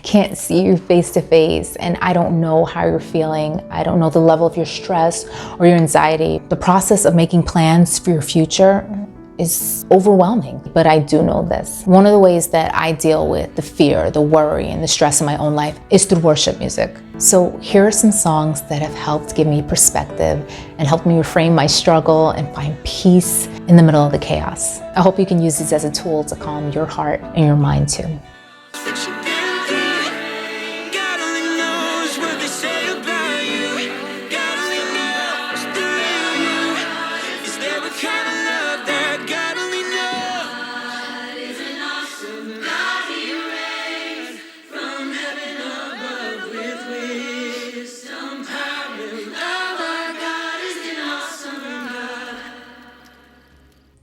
can't see you face to face, and I don't know how you're feeling. I don't know the level of your stress or your anxiety. The process of making plans for your future is overwhelming, but I do know this. One of the ways that I deal with the fear, the worry, and the stress in my own life is through worship music. So here are some songs that have helped give me perspective and helped me reframe my struggle and find peace in the middle of the chaos. I hope you can use these as a tool to calm your heart and your mind too.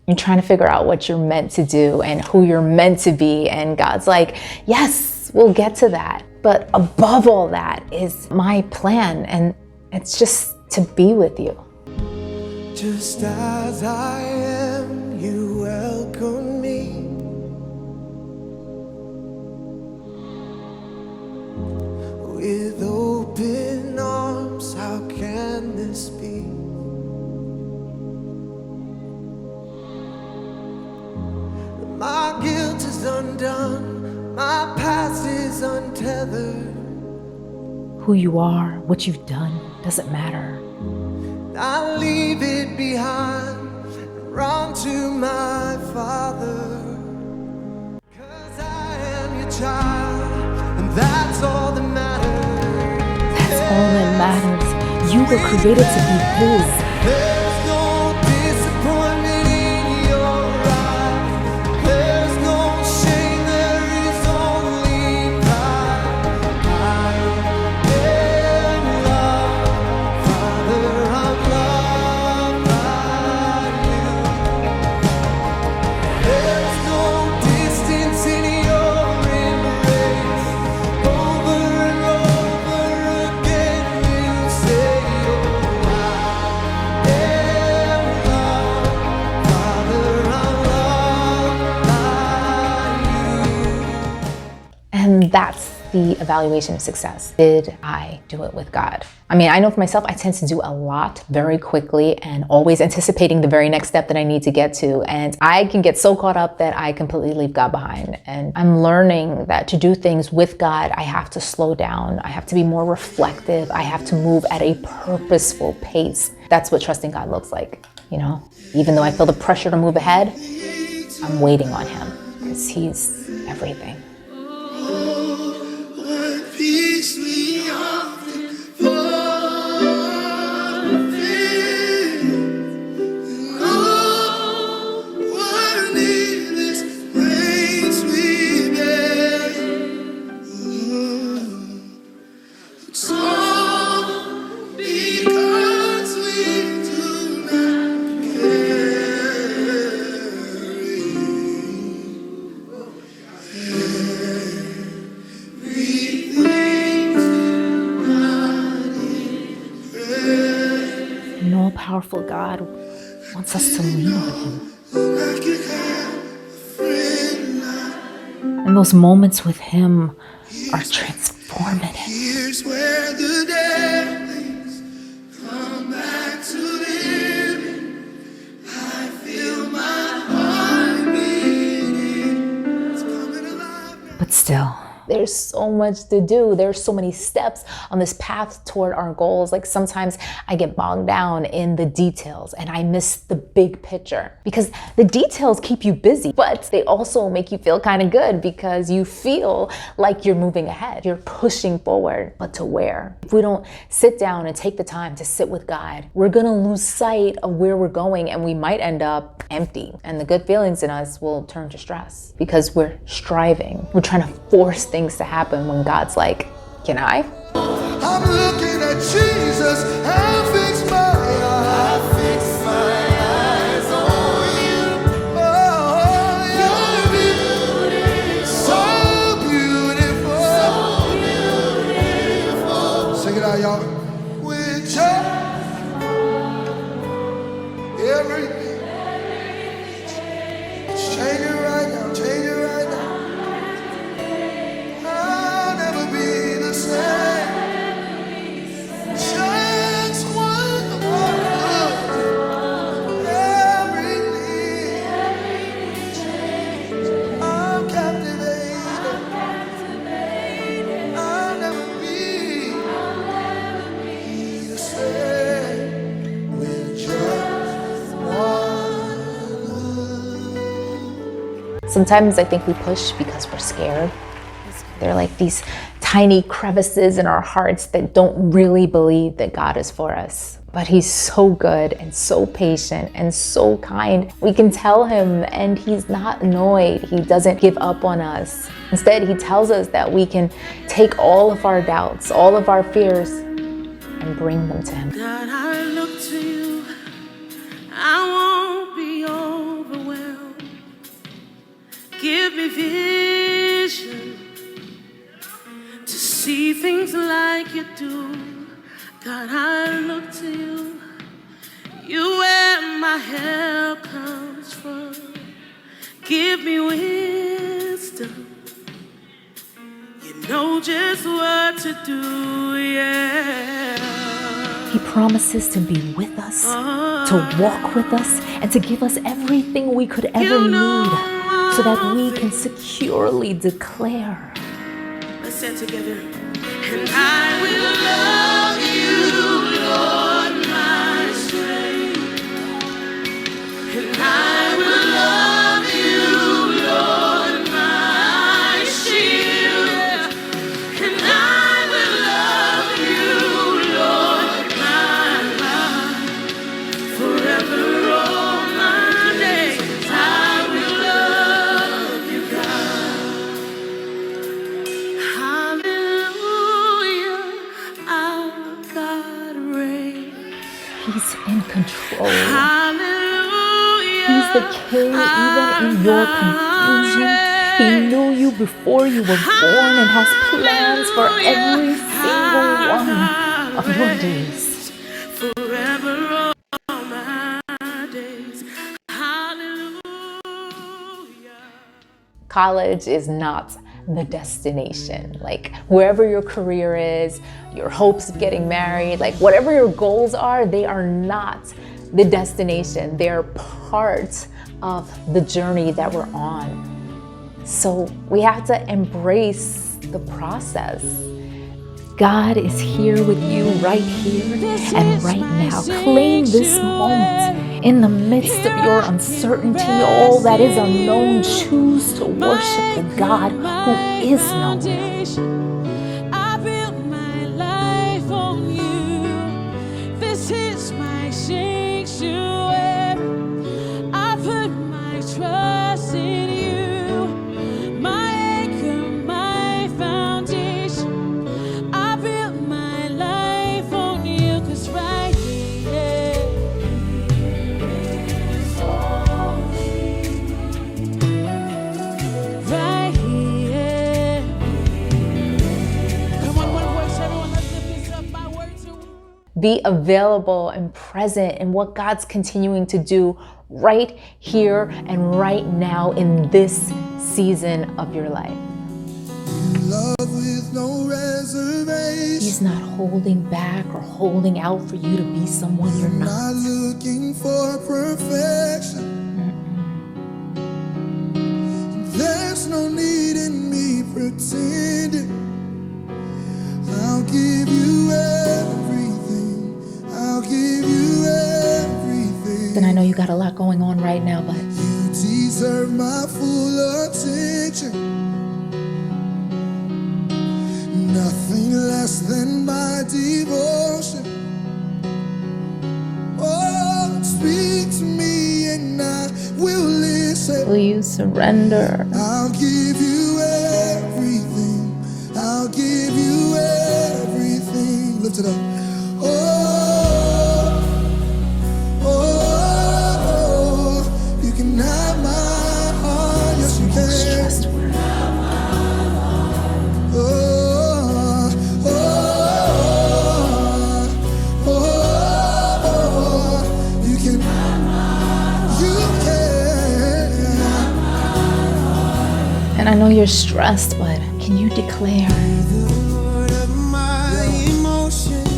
You're trying to figure out what you're meant to do and who you're meant to be. And God's like, yes, we'll get to that. But above all that is my plan. And it's just to be with you. Just as I am, you welcome me. With open arms, how can this be? My guilt is undone, my past is untethered. Who you are, what you've done, doesn't matter. I leave it behind and run to my Father. 'Cause I am your child, and that's all that matters. That's all that matters. You were created to be His. There's no disappointment in your eyes. There's no shame, there is only pride. I am loved, Father, I'm loved by you. There's no distance in your embrace. Over and over again you say, oh, I am loved, Father, I'm loved by you. And that's the evaluation of success. Did I do it with God? I mean, I know for myself, I tend to do a lot very quickly and always anticipating the very next step that I need to get to. And I can get so caught up that I completely leave God behind. And I'm learning that to do things with God, I have to slow down. I have to be more reflective. I have to move at a purposeful pace. That's what trusting God looks like, you know? Even though I feel the pressure to move ahead, I'm waiting on Him because He's everything. What peace we often forfeit. Oh, what needless weights we bear. It's all because we do not An all-powerful God wants us to lean on Him. And those moments with Him are transformative. Here's where the dead things come back to living. I feel my heart beating. It's coming alive now. But still, there's so much to do. There's so many steps on this path toward our goals. Like sometimes I get bogged down in the details and I miss the big picture because the details keep you busy, but they also make you feel kind of good because you feel like you're moving ahead. You're pushing forward, but to where? If we don't sit down and take the time to sit with God, we're gonna lose sight of where we're going and we might end up empty. And the good feelings in us will turn to stress because we're striving. We're trying to force things to happen when God's like, can I? I'm looking at Jesus. I fix my eyes. I fix my eyes on you. Oh, you're beautiful. So beautiful. So beautiful. Sing it out, y'all. With everything. Change it right now. Change it right now. I'll never Sometimes I think we push because we're scared. They're like these tiny crevices in our hearts that don't really believe that God is for us. But he's so good and so patient and so kind. We can tell him and he's not annoyed. He doesn't give up on us. Instead, he tells us that we can take all of our doubts, all of our fears, and bring them to him. God, I look to you. I won't be overwhelmed. Give me vision to see things like you do. God, I look to you. You where my help comes from. Give me wisdom. You know just what to do, yeah. He promises to be with us, to walk with us, and to give us everything we could ever need so that we can securely declare. Let's say it together. And I will love you, Lord, my strength. And I will love you, Lord, my shield. And I will love you, Lord, my life. Forever all my days, I will love you, God. Hallelujah, our God reigns. He's in control. Hallelujah. He's the king even in your confusion. He knew you before you were born and has plans for every single one of your days. Forever all my days. Hallelujah. College is not the destination. Like wherever your career is, your hopes of getting married, like whatever your goals are, they are not the destination. They're part of the journey that we're on. So we have to embrace the process. God is here with you right here and right now. Claim this moment. In the midst of your uncertainty, all that is unknown, choose to worship the God who is known. I built my life on you. This is my sanctuary. I put my trust in you. My anchor, my foundation. I built my life on you. 'Cause right here, right here. Come on, one voice, everyone. Let's lift this up. My words are. Be available and present in what God's continuing to do right here and right now in this season of your life. Love with no reservation. He's not holding back or holding out for you to be someone you're Not not. looking for perfection. There's no need in me pretending. I'll give you everything. I'll give you everything. Then I know you got a lot going on right now, but You deserve my full attention. Nothing less than my devotion. Oh, speak to me and I will listen. will you surrender? I'll give you everything. I'll give you everything. Lift it up. Oh, oh, you can have my heart. Yes, you can. Trustworthy. Oh, oh, oh, oh, you can. You can. And I know you're stressed, but can you declare? Lord of my emotions,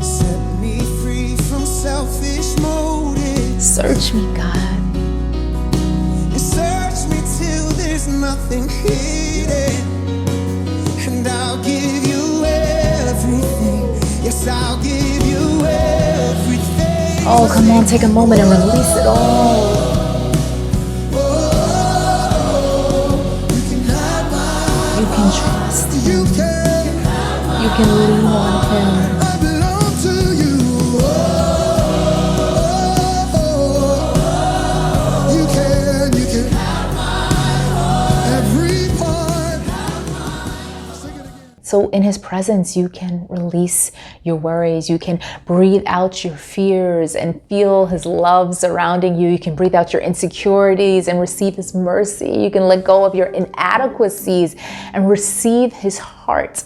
set me free from selfish motives. Search me, God. And search me till there's nothing hidden. And I'll give you everything. Yes, I'll give you everything. Oh, come on, take a moment and release it all. You can trust Him. You can. You can lean on Him. I belong to you. You can. You can. Every part. Sing it again. So in His presence, you can release your worries. You can breathe out your fears and feel His love surrounding you. You can breathe out your insecurities and receive His mercy. You can let go of your inadequacies and receive His heart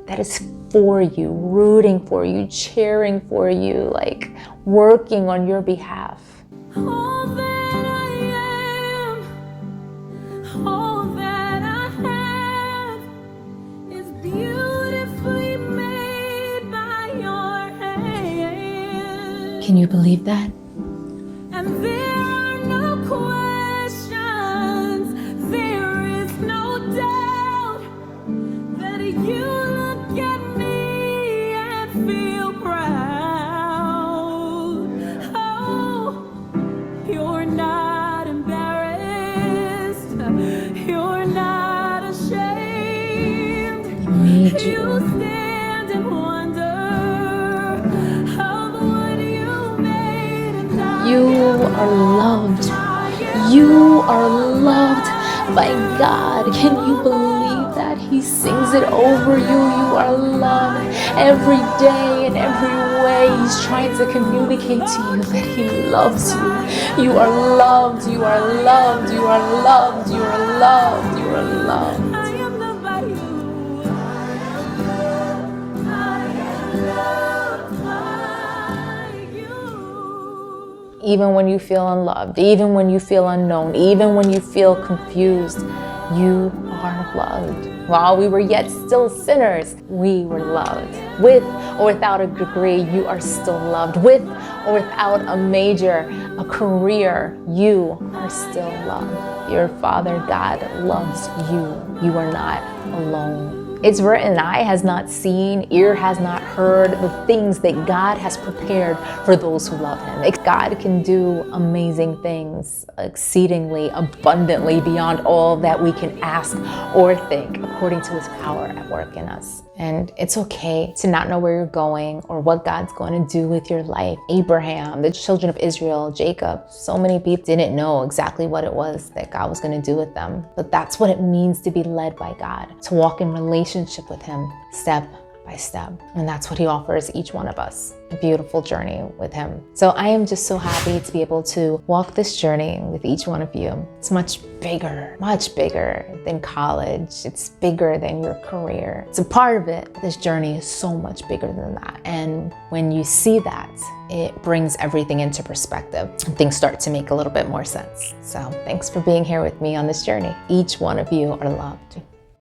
that is for you, rooting for you, cheering for you, like working on your behalf. All that I am, all that I have is beautifully made by your hand. Can you believe that? And there are no questions, there is no doubt that you look at me and feel proud. Oh, you're not embarrassed, you're not ashamed. He made You you. stand and wonder of what you made, and You are loved. You are loved by God. Can you believe that? He sings it over you. You are loved every day in every way. He's trying to communicate to you that He loves you. You are loved. You are loved. You are loved. You are loved. You are loved. I am loved by you. I am loved by you. Even when you feel unloved, even when you feel unknown, even when you feel confused, you are loved. While we were yet still sinners, we were loved. With or without a degree, you are still loved. With or without a major, a career, you are still loved. Your Father God loves you. You are not alone. It's written, eye has not seen, ear has not heard the things that God has prepared for those who love Him. God can do amazing things, exceedingly, abundantly, beyond all that we can ask or think, according to His power at work in us. And it's okay to not know where you're going or what God's going to do with your life. Abraham, the children of Israel, Jacob, so many people didn't know exactly what it was that God was going to do with them. But that's what it means to be led by God, to walk in relationship with Him step by step. And that's what He offers each one of us, a beautiful journey with Him. So I am just so happy to be able to walk this journey with each one of you. It's much bigger than college. It's bigger than your career. It's a part of it. This journey is so much bigger than that. And when you see that, it brings everything into perspective and things start to make a little bit more sense. So thanks for being here with me on this journey. Each one of you are loved.